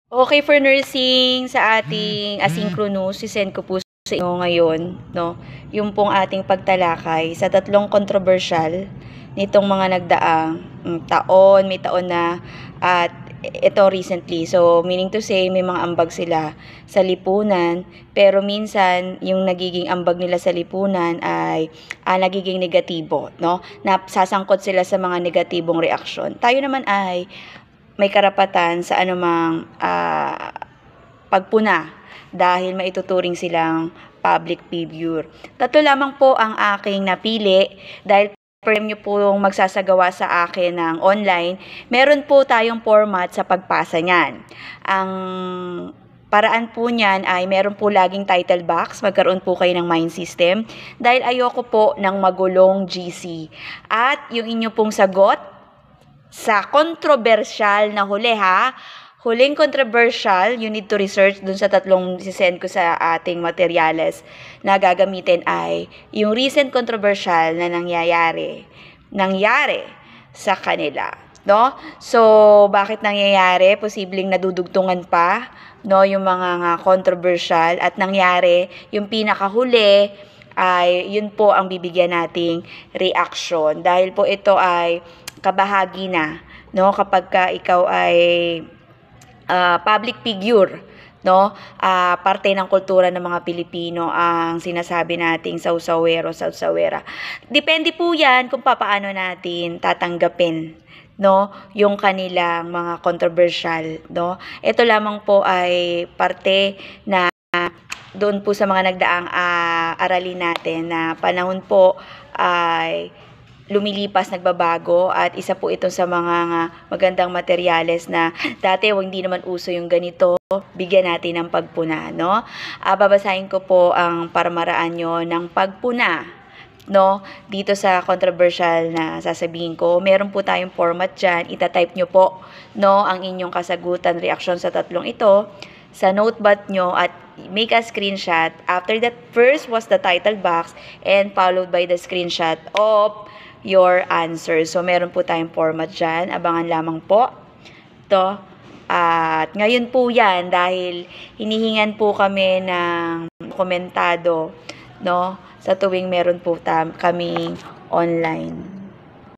Okay, for nursing sa ating asynchronous, sisend ko po sa inyo ngayon, no? Yung pong ating pagtalakay sa tatlong kontrobersyal nitong mga nagdaang taon, may taon na, at ito recently. So, meaning to say, may mga ambag sila sa lipunan, pero minsan, yung nagiging ambag nila sa lipunan ay nagiging negatibo, no? Nasasangkot sila sa mga negatibong reaksyon. Tayo naman ay may karapatan sa anumang pagpuna dahil maituturing silang public figure. Tatlo lamang po ang aking napili dahil firm nyo po yung magsasagawa sa akin ng online. Meron po tayong format sa pagpasa niyan. Ang paraan po niyan ay meron po laging title box, magkaroon po kayo ng mind system dahil ayoko po ng magulong GC. At yung inyo pong sagot sa controversial na huli huling controversial, you need to research dun sa tatlong sisend ko sa ating materyales na gagamitin ay yung recent controversial na nangyari sa kanila, no? So, bakit nangyayari? Posibleng nadudugtungan pa, no, yung mga controversial at nangyari yung pinakahuli ay yun po ang bibigyan nating reaction dahil po ito ay kabahagi na, no, kapag ka ikaw ay public figure, no, parte ng kultura ng mga Pilipino ang sinasabi nating sausawero, sausawera. Depende po yan kung paano natin tatanggapin, no, yung kanilang mga controversial, no. Ito lamang po ay parte na doon po sa mga nagdaang aralin natin na panahon po ay lumilipas, nagbabago, at isa po ito sa mga magandang materyales na dati hindi naman uso yung ganito, bigyan natin ng pagpuna, no? Babasahin ko po ang paramaraan nyo ng pagpuna, no? Dito sa controversial na sasabihin ko, meron po tayong format dyan, itatype nyo po, no, ang inyong kasagutan, reaksyon sa tatlong ito, sa notepad nyo at make a screenshot. After that, first was the title box and followed by the screenshot of your answer. So, meron po tayong format dyan. Abangan lamang po ito. At ngayon po yan, dahil hinihingan po kami ng komentado, no, sa tuwing meron po kaming online.